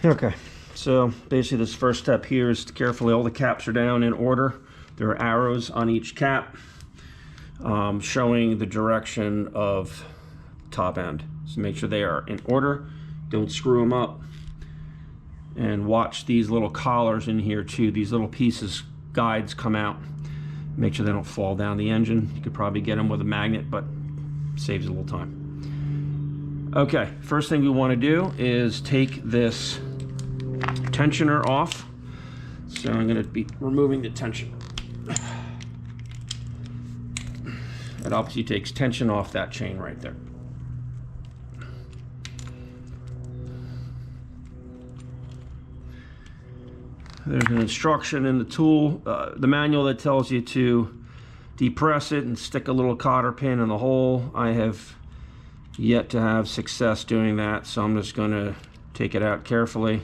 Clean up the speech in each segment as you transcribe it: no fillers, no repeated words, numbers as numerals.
Okay, so basically this first step here is to carefully, all the caps are down in order. There are arrows on each cap showing the direction of top end. So make sure they are in order. Don't screw them up. And watch these little collars in here too. These little pieces, guides come out. Make sure they don't fall down the engine. You could probably get them with a magnet, but saves a little time. Okay, first thing we want to do is take this tensioner off. So I'm going to be removing the tension. It obviously takes tension off that chain right there. There's an instruction in the tool, the manual, that tells you to depress it and stick a little cotter pin in the hole. I have yet to have success doing that, so I'm just going to take it out carefully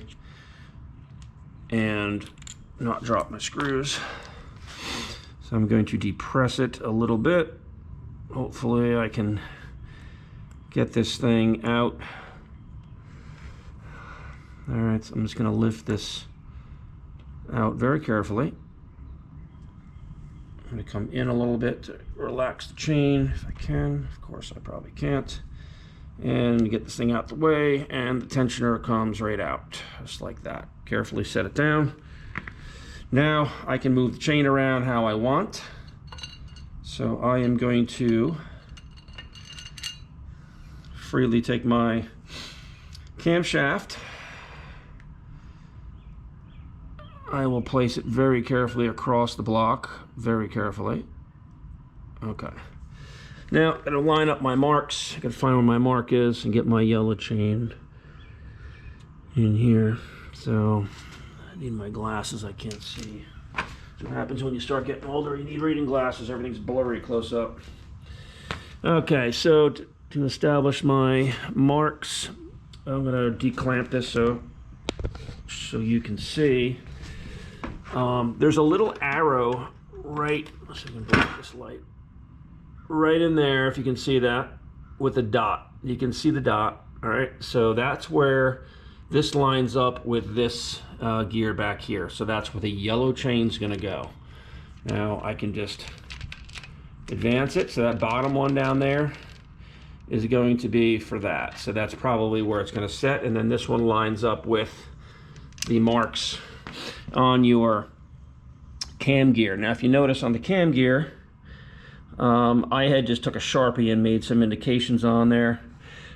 and not drop my screws. So I'm going to depress it a little bit. Hopefully I can get this thing out. All right, so I'm just going to lift this out very carefully. I'm going to come in a little bit to relax the chain if I can. Of course I probably can't. And get this thing out the way, and the tensioner comes right out, just like that. Carefully set it down. Now I can move the chain around how I want. So I am going to freely take my camshaft. I will place it very carefully across the block, very carefully. Okay. Now I'm gonna line up my marks. I gotta find where my mark is and get my yellow chain in here. So I need my glasses, I can't see. That's what happens when you start getting older. You need reading glasses, everything's blurry close up. Okay, so to establish my marks, I'm gonna declamp this so you can see. There's a little arrow right, let's see if I can break this light, right in there, if you can see that, with a dot. You can see the dot, all right? So that's where this lines up with this gear back here. So that's where the yellow chain's gonna go. Now I can just advance it, so that bottom one down there is going to be for that. So that's probably where it's gonna set, and then this one lines up with the marks on your cam gear. Now if you notice on the cam gear, I had just took a Sharpie and made some indications on there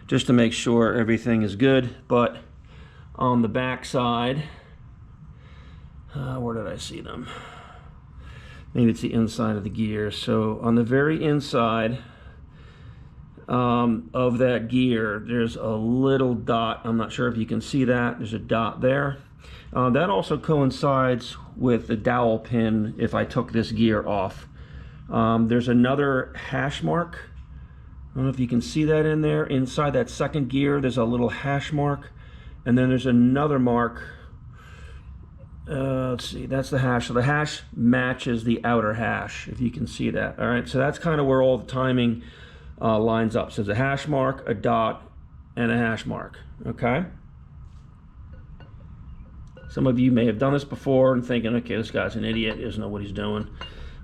just to make sure everything is good. But on the back side, where did I see them? Maybe it's the inside of the gear. So on the very inside of that gear, there's a little dot. I'm not sure if you can see that. There's a dot there. That also coincides with the dowel pin if I took this gear off. There's another hash mark. I don't know if you can see that in there. Inside that second gear, there's a little hash mark. And then there's another mark. Let's see, that's the hash. So the hash matches the outer hash, if you can see that. All right, so that's kind of where all the timing lines up. So there's a hash mark, a dot, and a hash mark, okay? Some of you may have done this before and thinking, okay, this guy's an idiot, he doesn't know what he's doing.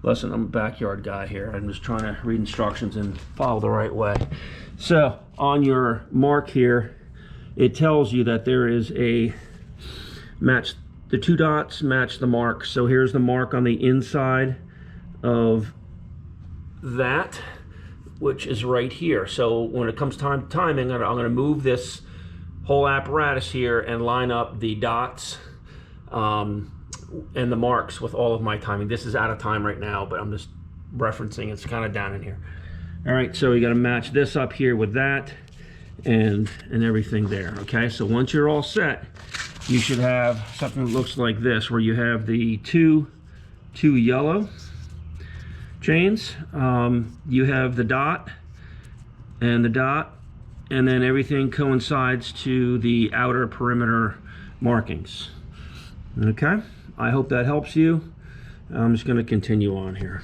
Listen, I'm a backyard guy here. I'm just trying to read instructions and follow the right way. So on your mark here, it tells you that there is a match, the two dots match the mark. So here's the mark on the inside of that, which is right here. So when it comes time to timing, I'm gonna move this whole apparatus here and line up the dots and the marks with all of my timing. This is out of time right now, but I'm just referencing, it's kind of down in here. All right, so you got to match this up here with that and everything there. Okay, so once you're all set, you should have something that looks like this, where you have the two yellow chains, you have the dot, and then everything coincides to the outer perimeter markings. Okay, I hope that helps you. I'm just going to continue on here.